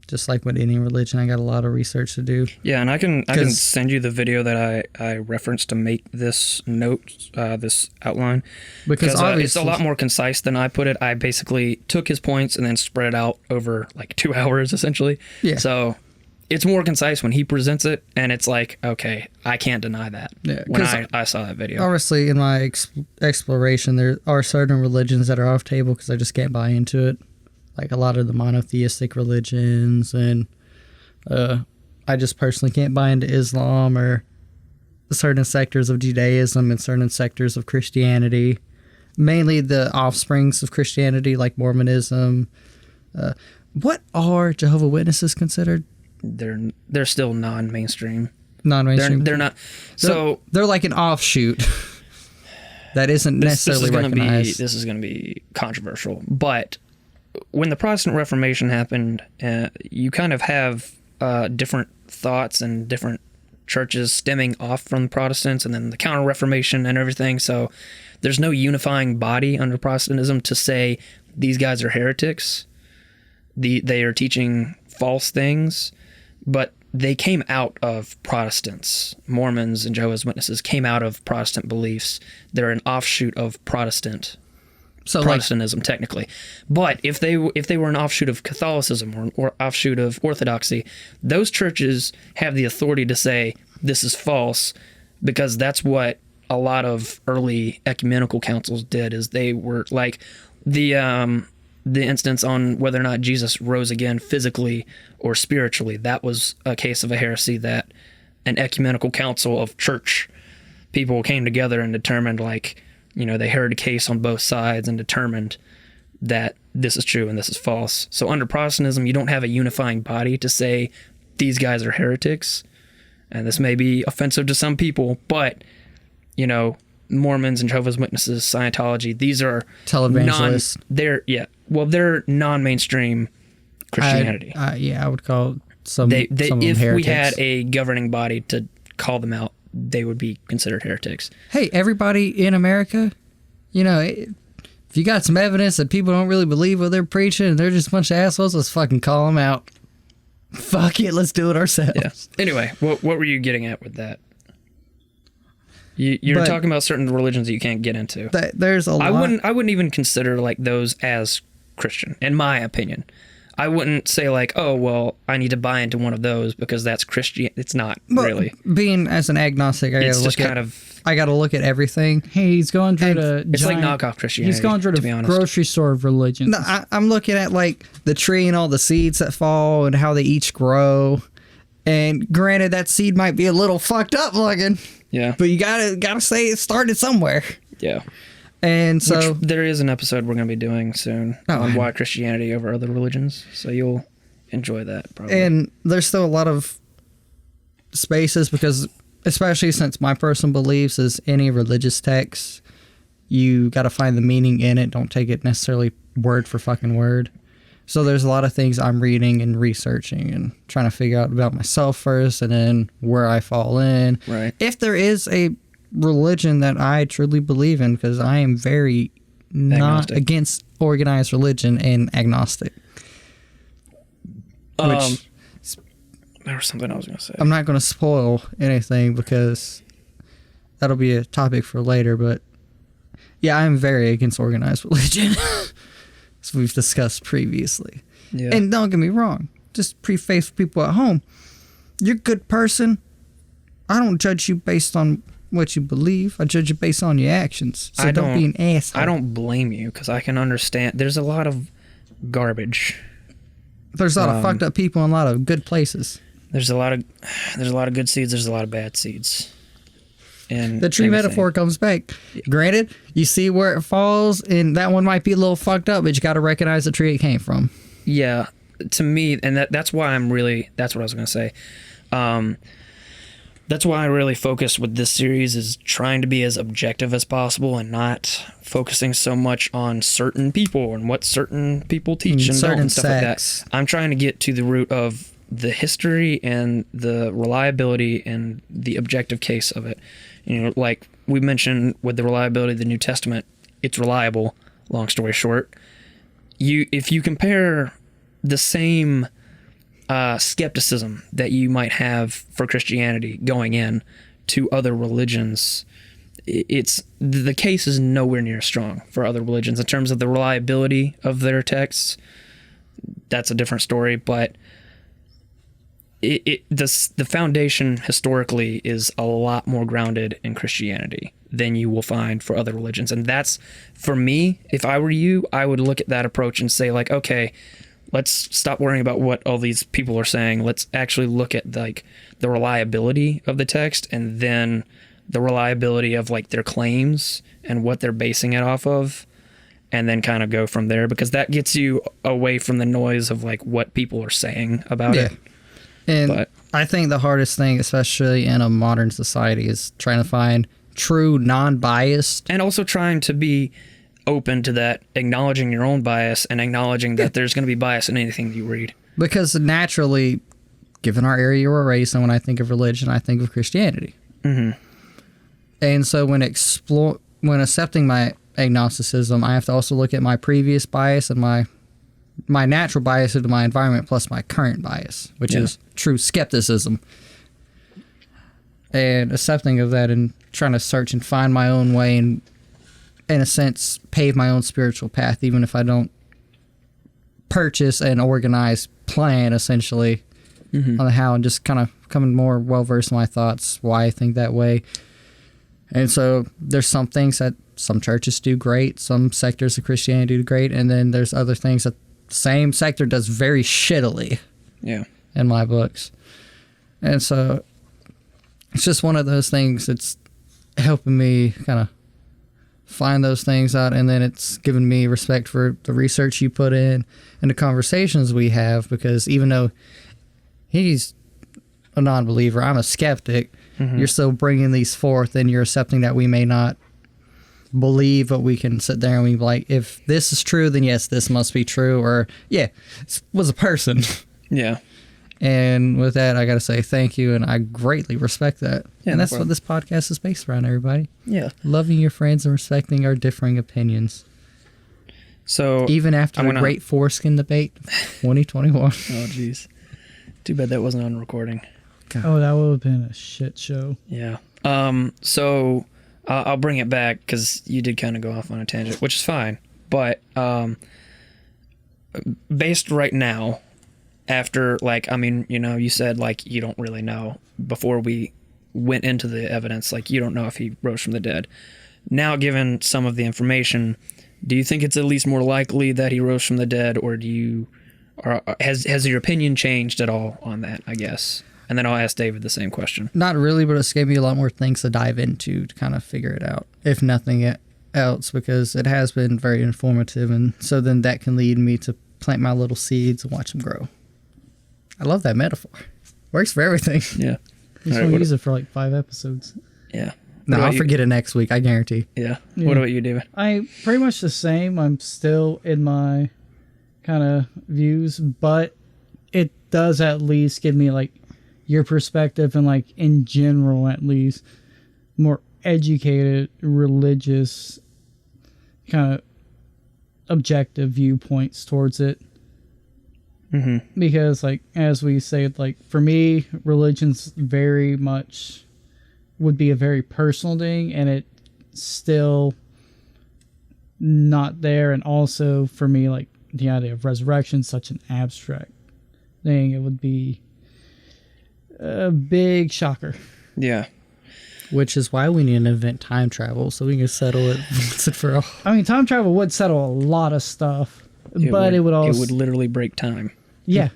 Just like with any religion, I got a lot of research to do. Yeah, and I can send you the video that I referenced to make this note, this outline. Because it's a lot more concise than I put it. I basically took his points and then spread it out over like 2 hours, essentially. Yeah. So it's more concise when he presents it, and it's like, okay, I can't deny that. Yeah, when I saw that video. Obviously, in my exploration, there are certain religions that are off table because I just can't buy into it. Like a lot of the monotheistic religions, and I just personally can't buy into Islam or certain sectors of Judaism and certain sectors of Christianity. Mainly the offsprings of Christianity, like Mormonism. What are Jehovah's Witnesses considered? They're still non-mainstream. Non-mainstream. They're not. So they're like an offshoot that isn't necessarily recognized. This is going to be controversial, but when the Protestant Reformation happened, you kind of have different thoughts and different churches stemming off from the Protestants, and then the Counter-Reformation and everything. So there's no unifying body under Protestantism to say these guys are heretics. They are teaching false things, but they came out of Protestants. Mormons and Jehovah's Witnesses came out of Protestant beliefs. They're an offshoot of Protestantism, technically. But if they were an offshoot of Catholicism or offshoot of Orthodoxy, those churches have the authority to say this is false, because that's what a lot of early ecumenical councils did. Is they were like the instance on whether or not Jesus rose again physically or spiritually. That was a case of a heresy that an ecumenical council of church people came together and determined, like, they heard a case on both sides and determined that this is true and this is false. So under Protestantism, you don't have a unifying body to say these guys are heretics. And this may be offensive to some people, but, Mormons and Jehovah's Witnesses, Scientology, these are televangelists. They're non-mainstream Christianity. I would call some if heretics. We had a governing body to call them out, they would be considered heretics. Hey, everybody in America, if you got some evidence that people don't really believe what they're preaching and they're just a bunch of assholes, let's fucking call them out. Fuck it, let's do it ourselves. Yeah. Anyway, what were you getting at with that? You're talking about certain religions that you can't get into. There's a lot. I wouldn't even consider like those as Christian, in my opinion. I wouldn't say like, oh, well, I need to buy into one of those because that's Christian. It's not really. Being as an agnostic, I got to look at everything. Hey, he's going through it's like knockoff Christianity. He's going through the grocery store of religion. No, I'm looking at like the tree and all the seeds that fall and how they each grow. And granted, that seed might be a little fucked up looking. Yeah. But you gotta say it started somewhere. Yeah. And so there is an episode we're going to be doing soon on why Christianity over other religions. So you'll enjoy that probably. And there's still a lot of spaces because, especially since my personal beliefs is any religious text, you got to find the meaning in it. Don't take it necessarily word for fucking word. So there's a lot of things I'm reading and researching and trying to figure out about myself first and then where I fall in. Right. If there is a religion that I truly believe in, because I am very not against organized religion and agnostic. There was something I was going to say. I'm not going to spoil anything because that'll be a topic for later, but yeah, I'm very against organized religion. As we've discussed previously. Yeah. And don't get me wrong, just preface people at home. You're a good person. I don't judge you based on what you believe. I judge you based on your actions. So don't be an asshole. I don't blame you because I can understand. There's a lot of garbage. There's a lot of fucked up people in a lot of good places. There's a lot of good seeds. There's a lot of bad seeds. And The tree metaphor comes back. Granted, you see where it falls, and that one might be a little fucked up, but you got to recognize the tree it came from. Yeah, to me, and that's why that's what I was going to say. That's why I really focus with this series is trying to be as objective as possible and not focusing so much on certain people and what certain people teach and don't and stuff sects. like that. I'm trying to get to the root of the history and the reliability and the objective case of it. You know, like we mentioned with the reliability of the New Testament, it's reliable, long story short. If you compare the same skepticism that you might have for Christianity going in to other religions, it's the case is nowhere near strong for other religions in terms of the reliability of their texts. That's a different story, but the foundation historically is a lot more grounded in Christianity than you will find for other religions. And that's, for me, if I were you, I would look at that approach and say, like, okay, let's stop worrying about what all these people are saying. Let's actually look at like the reliability of the text and then the reliability of like their claims and what they're basing it off of, and then kind of go from there, because that gets you away from the noise of like what people are saying about it. And I think the hardest thing, especially in a modern society, is trying to find true non-biased. And also trying to be open to that, acknowledging your own bias and acknowledging that there's going to be bias in anything you read. Because naturally, given our area we're raised in, when I think of religion, I think of Christianity. Mm-hmm. And so when accepting my agnosticism, I have to also look at my previous bias and my natural bias into my environment plus my current bias, which is true skepticism. And accepting of that and trying to search and find my own way and, in a sense, pave my own spiritual path, even if I don't purchase an organized plan, essentially, on the how, and just kind of becoming more well-versed in my thoughts, why I think that way. And so there's some things that some churches do great, some sectors of Christianity do great, and then there's other things that the same sector does very shittily. Yeah. In my books. And so it's just one of those things that's helping me kind of find those things out, and then it's given me respect for the research you put in and the conversations we have, because even though he's a non-believer, I'm a skeptic, you're still bringing these forth, and you're accepting that we may not believe, but we can sit there and we be like, if this is true, then yes, this must be true, or it was a person. Yeah. And with that, I got to say thank you, and I greatly respect that. Yeah, and no that's problem. what this podcast is based around, everybody. Yeah. Loving your friends and respecting our differing opinions. So even after the great foreskin debate, 2021. Oh, jeez. Too bad that wasn't on recording. God. Oh, that would have been a shit show. Yeah. So I'll bring it back because you did kind of go off on a tangent, which is fine. But based right now, after, like, I mean, you know, you said, like, you don't really know before we went into the evidence, like, you don't know if he rose from the dead. Now, given some of the information, do you think it's at least more likely that he rose from the dead, or has your opinion changed at all on that, I guess? And then I'll ask David the same question. Not really, but it's gave me a lot more things to dive into to kind of figure it out, if nothing else, because it has been very informative, and so then that can lead me to plant my little seeds and watch them grow. I love that metaphor. Works for everything. Yeah. He's going to use it for like 5 episodes. Yeah. No, I'll forget it next week, I guarantee. Yeah. What about you, David? I pretty much the same. I'm still in my kind of views, but it does at least give me like your perspective and like in general at least more educated, religious, kind of objective viewpoints towards it. Mm-hmm. Because, like, as we say, like, for me, religion's very much would be a very personal thing, and it's still not there. And also, for me, like, the idea of resurrection is such an abstract thing. It would be a big shocker. Yeah. Which is why we need to invent time travel, so we can settle it once and for all. I mean, time travel would settle a lot of stuff, but it would also... It would literally break time. Yeah.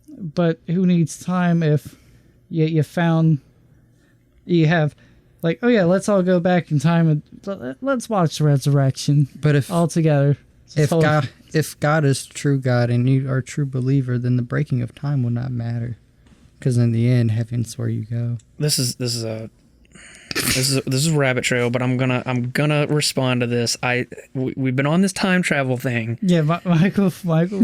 But who needs time if you have like, oh yeah, let's all go back in time and let's watch the resurrection. But if all together, if God is true God and you are a true believer, then the breaking of time will not matter, because in the end, heaven's where you go. This is a rabbit trail, but I'm gonna respond to this. We've been on this time travel thing. Yeah, Michael.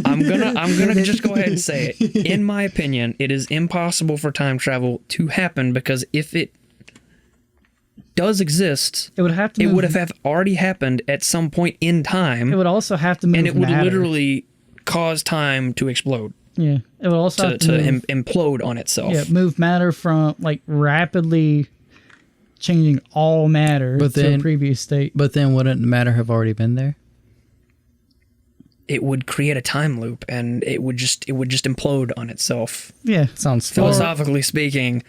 I'm gonna just go ahead and say it. In my opinion, it is impossible for time travel to happen, because if it does exist, it would have already happened at some point in time. It would also have to move, and it would matter. literally cause time to explode. Yeah, it would also have to implode on itself. Yeah, move matter from like rapidly changing all matter to the previous state. But then wouldn't matter have already been there? It would create a time loop, and it would just implode on itself. Yeah, sounds philosophically speaking.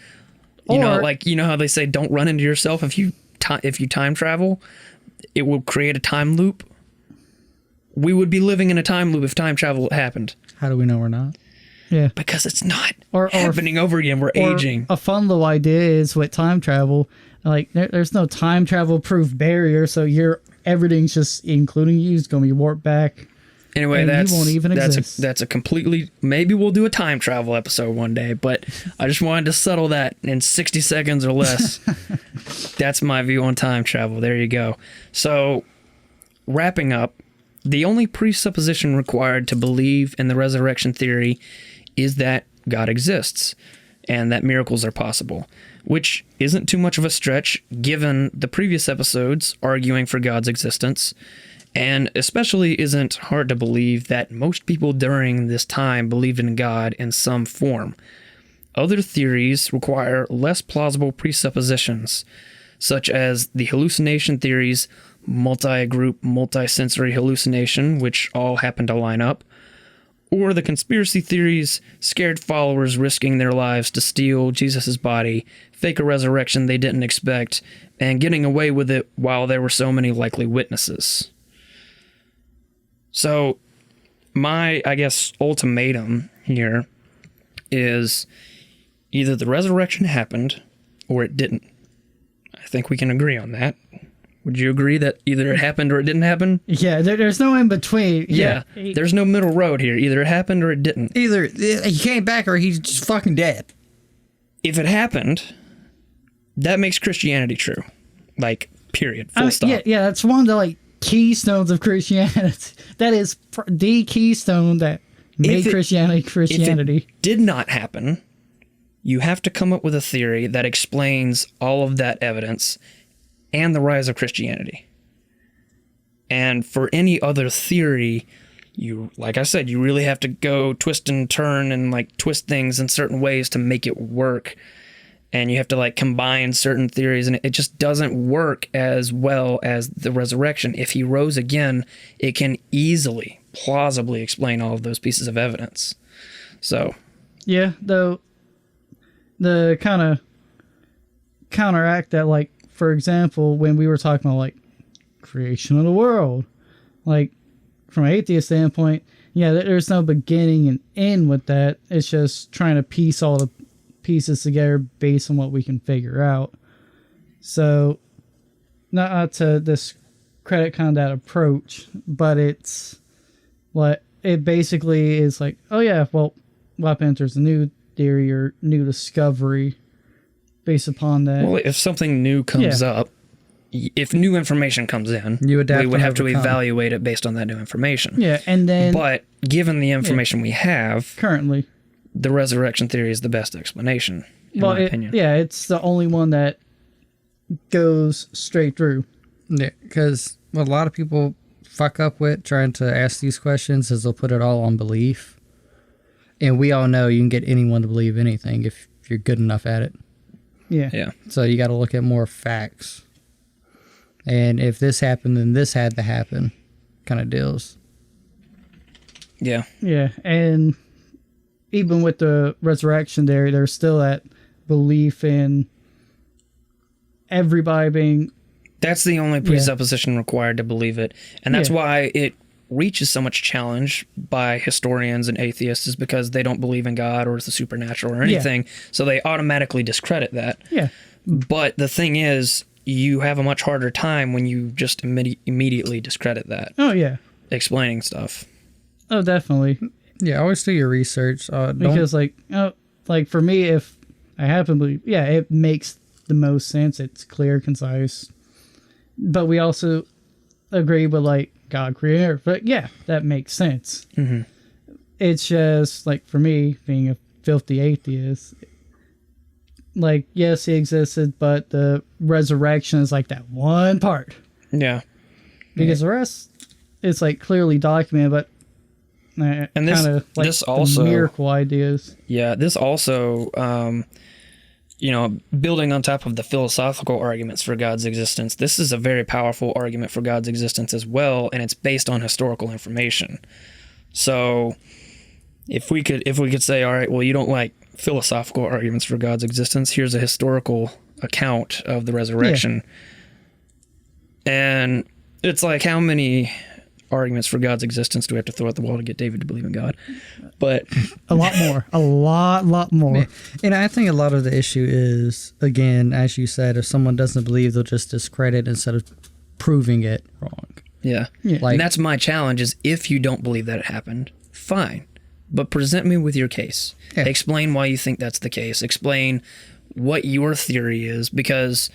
You know how they say don't run into yourself if you time travel, it will create a time loop. We would be living in a time loop if time travel happened. How do we know we're not? Yeah, because it's not happening over again. We're aging. A fun little idea is with time travel. Like there's no time travel proof barrier, so everything's just, including you, is going to be warped back. Anyway, you won't even exist. That's a completely. Maybe we'll do a time travel episode one day, but I just wanted to settle that in 60 seconds or less. That's my view on time travel. There you go. So, wrapping up, the only presupposition required to believe in the resurrection theory is that God exists and that miracles are possible, which isn't too much of a stretch given the previous episodes arguing for God's existence, and especially isn't hard to believe that most people during this time believed in God in some form. Other theories require less plausible presuppositions, such as the hallucination theories, multi-group, multi-sensory hallucination, which all happen to line up, or the conspiracy theories, scared followers risking their lives to steal Jesus' body, fake a resurrection they didn't expect, and getting away with it while there were so many likely witnesses. So, my, ultimatum here is either the resurrection happened or it didn't. I think we can agree on that. Would you agree that either it happened or it didn't happen? Yeah, there's no in between. Yeah, there's no middle road here. Either it happened or it didn't. Either he came back or he's just fucking dead. If it happened, that makes Christianity true. Like, period. Full stop. Yeah, that's one of the keystones of Christianity. That is the keystone that made Christianity. If it did not happen, you have to come up with a theory that explains all of that evidence and the rise of Christianity. And for any other theory, like I said, you really have to go twist and turn and twist things in certain ways to make it work. And you have to combine certain theories, and it just doesn't work as well as the resurrection. If he rose again, it can easily, plausibly explain all of those pieces of evidence. So, yeah, though the kind of counteract that, for example, when we were talking about creation of the world, from an atheist standpoint, yeah, there's no beginning and end with that. It's just trying to piece all the pieces together based on what we can figure out. So, not to discredit kind of that approach, but it's it basically is oh yeah, well, what happens? There's a new theory or new discovery based upon that. Well, if something new comes up, if new information comes in, we would have to evaluate it based on that new information. Yeah, and then, but given the information we have currently, the resurrection theory is the best explanation, in my opinion. Yeah, it's the only one that goes straight through. Yeah, because what a lot of people fuck up with trying to ask these questions is they'll put it all on belief. And we all know you can get anyone to believe anything if you're good enough at it. Yeah. Yeah. So you got to look at more facts. And if this happened, then this had to happen kind of deals. Yeah. Yeah, and even with the resurrection there's still that belief in everybody being... That's the only presupposition required to believe it. And that's why it reaches so much challenge by historians and atheists, is because they don't believe in God or the supernatural or anything. So they automatically discredit that. Yeah. But the thing is, you have a much harder time when you just immediately discredit that, Oh yeah. explaining stuff. Oh, definitely. Yeah, always do your research. Because like for me, if I happen to believe, yeah, it makes the most sense. It's clear, concise. But we also agree with like God creator. But yeah, that makes sense. Mm-hmm. It's just like for me being a filthy atheist, like yes, he existed, but the resurrection is like that one part. Yeah. Because the rest is like clearly documented, but and this also miracle ideas. Yeah, this also, building on top of the philosophical arguments for God's existence, this is a very powerful argument for God's existence as well, and it's based on historical information. So, if we could say, all right, well, you don't like philosophical arguments for God's existence, here's a historical account of the resurrection. Yeah. And it's like, how many arguments for God's existence do we have to throw at the wall to get David to believe in God? But a lot more. A lot more. And I think a lot of the issue is, again, as you said, if someone doesn't believe, they'll just discredit instead of proving it wrong. Yeah. Like, and that's my challenge is, if you don't believe that it happened, fine. But present me with your case. Yeah. Explain why you think that's the case. Explain what your theory is, because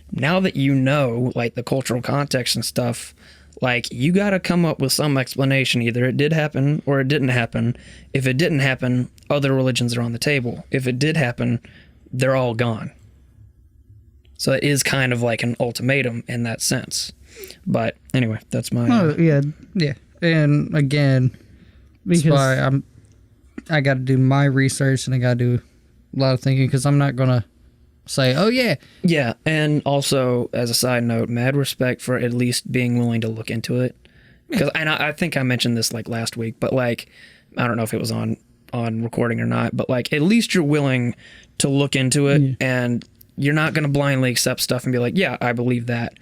now that you know, like, the cultural context and stuff, like, you got to come up with some explanation. Either it did happen or it didn't happen. If it didn't happen, other religions are on the table. If it did happen, they're all gone. So it is kind of like an ultimatum in that sense. But anyway, that's my... yeah. And again, because I got to do my research and I got to do a lot of thinking, because I'm not going to say, oh yeah. Yeah, and also, as a side note, mad respect for at least being willing to look into it. Because I think I mentioned this like last week, but like, I don't know if it was on recording or not, but like, at least you're willing to look into it, and you're not going to blindly accept stuff and be like, yeah, I believe that.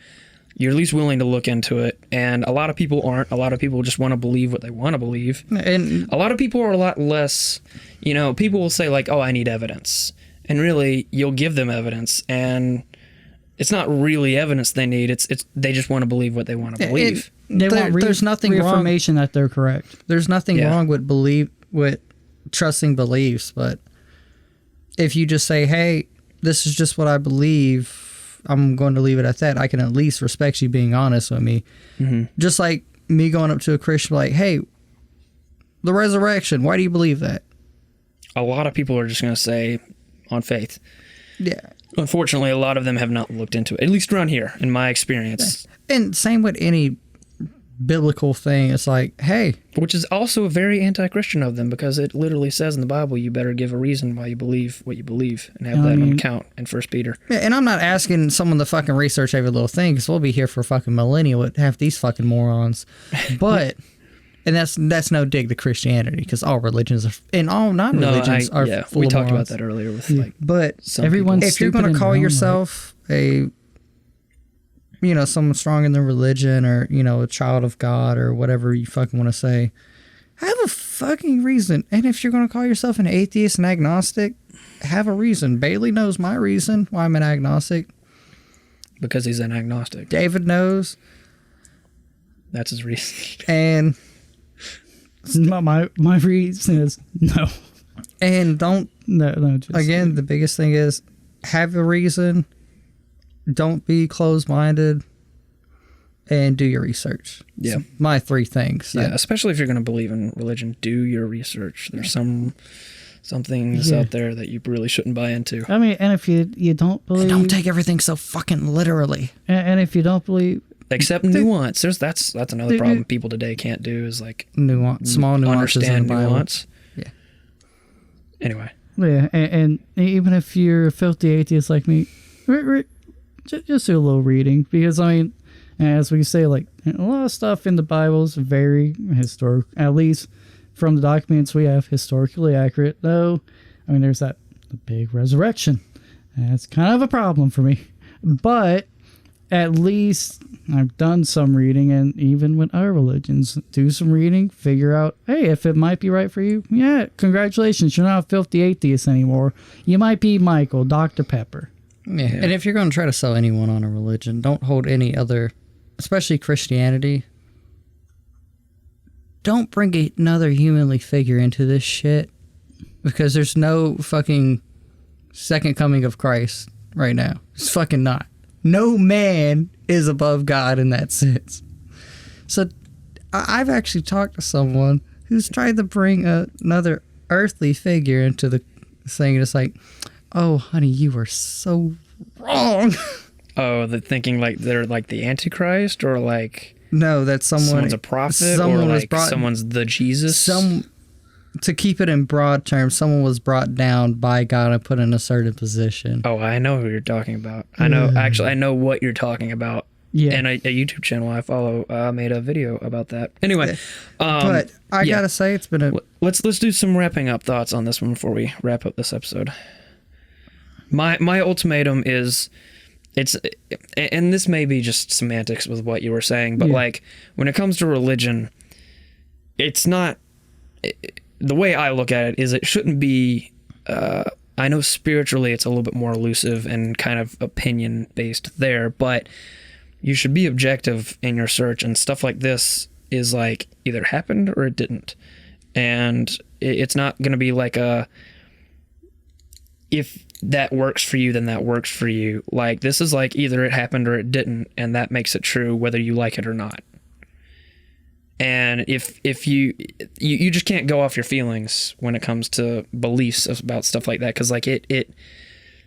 You're at least willing to look into it, and a lot of people aren't. A lot of people just want to believe what they want to believe. And a lot of people are a lot less, people will say like, oh, I need evidence. And really, you'll give them evidence, and it's not really evidence they need. It's they just want to believe what they want to believe. There's nothing reaffirmation that they're correct. There's nothing wrong with trusting beliefs, but if you just say, "Hey, this is just what I believe," I'm going to leave it at that. I can at least respect you being honest with me. Mm-hmm. Just like me going up to a Christian like, "Hey, the resurrection. Why do you believe that?" A lot of people are just going to say, on faith. Yeah. Unfortunately, a lot of them have not looked into it, at least around here, in my experience. And same with any biblical thing. It's like, hey. Which is also very anti-Christian of them, because it literally says in the Bible, you better give a reason why you believe what you believe, and have that on account in 1 Peter. Yeah, and I'm not asking someone to fucking research every little thing, because we'll be here for fucking millennia with half these fucking morons. But... And that's no dig to Christianity, because all religions are, and all non-religions are full we of talked morons. about that earlier with like. But everyone's if you're going to call yourself someone strong in their religion, or a child of God, or whatever you fucking want to say, have a fucking reason. And if you're going to call yourself an atheist and agnostic, have a reason. Bailey knows my reason why I'm an agnostic. Because he's an agnostic. David knows. That's his reason. And. My reason is no. And don't... No, just... Again, the biggest thing is, have a reason, don't be closed-minded, and do your research. Yeah. My 3 things. Yeah, especially if you're going to believe in religion, do your research. There's some things out there that you really shouldn't buy into. I mean, and if you don't believe... And don't take everything so fucking literally. And if you don't believe... Accept nuance. That's another problem people today can't do, is like nuance, small nuances. Understand nuance. Yeah. Anyway. Yeah, and even if you're a filthy atheist like me, just do a little reading, because I mean, as we say, like, a lot of stuff in the Bible is very historic, at least from the documents we have, historically accurate. Though, I mean, there's the big resurrection. That's kind of a problem for me, but at least I've done some reading, and even with other religions, do some reading, figure out, hey, if it might be right for you, yeah, congratulations, you're not a filthy atheist anymore. You might be Michael, Dr. Pepper. Yeah. And if you're going to try to sell anyone on a religion, don't hold any other, especially Christianity. Don't bring another humanly figure into this shit, because there's no fucking second coming of Christ right now. It's fucking not. No man is above God in that sense. So I've actually talked to someone who's tried to bring another earthly figure into the thing, and it's like, oh, honey, you are so wrong. Oh, the thinking like they're like the Antichrist, or like no, that someone's a prophet, or like someone's the Jesus. To keep it in broad terms, someone was brought down by God and put in a certain position. Oh, I know who you're talking about. I know, actually, I know what you're talking about. Yeah. And a YouTube channel I follow made a video about that. Anyway, but I gotta say, it's been a... Let's do some wrapping up thoughts on this one before we wrap up this episode. My ultimatum is, and this may be just semantics with what you were saying, but like when it comes to religion, it's not... The way I look at it is it shouldn't be, I know spiritually it's a little bit more elusive and kind of opinion based there, but you should be objective in your search, and stuff like this is like either happened or it didn't. And it's not going to be like if that works for you, then that works for you. Like this is like either it happened or it didn't, and that makes it true whether you like it or not. And if you just can't go off your feelings when it comes to beliefs about stuff like that, because like it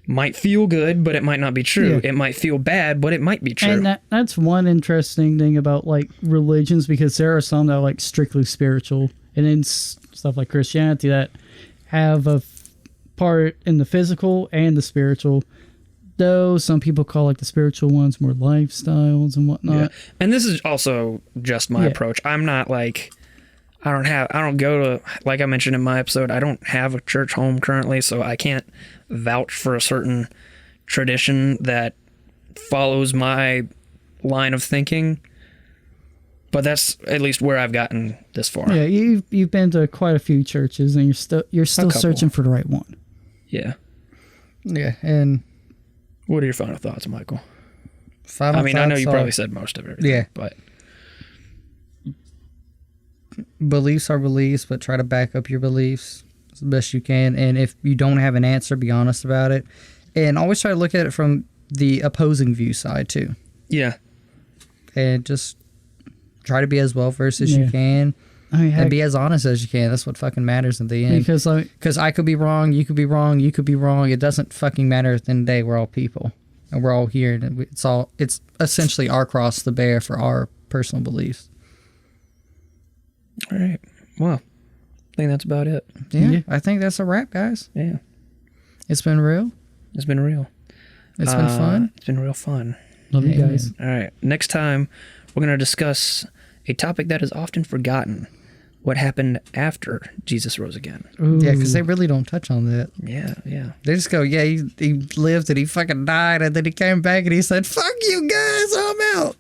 might feel good, but it might not be true. It might feel bad, but it might be true. And that's one interesting thing about like religions, because there are some that are like strictly spiritual, and then stuff like Christianity that have a part in the physical and the spiritual. Though some people call like the spiritual ones more lifestyles and whatnot. Yeah. And this is also just my approach. I'm not like, I don't go to, like I mentioned in my episode, I don't have a church home currently, so I can't vouch for a certain tradition that follows my line of thinking. But that's at least where I've gotten this far. Yeah, you've been to quite a few churches, and you're still searching for the right one. Yeah. Yeah, and what are your final thoughts, Michael? I know you probably said most of everything. Yeah. But beliefs are beliefs, but try to back up your beliefs as best you can. And if you don't have an answer, be honest about it. And always try to look at it from the opposing view side, too. Yeah. And just try to be as well-versed as you can. And be as honest as you can. That's what fucking matters in the end. Because I could be wrong, you could be wrong, you could be wrong. It doesn't fucking matter at the end of the day. We're all people. And we're all here. And it's essentially our cross to bear for our personal beliefs. All right. Well, I think that's about it. Yeah. I think that's a wrap, guys. Yeah. It's been real. It's been real. It's been fun. It's been real fun. Love you guys. All right. Next time, we're going to discuss a topic that is often forgotten. What happened after Jesus rose again? Ooh. Yeah, because they really don't touch on that. Yeah. They just go, he lived and he fucking died, and then he came back and he said, fuck you guys, I'm out.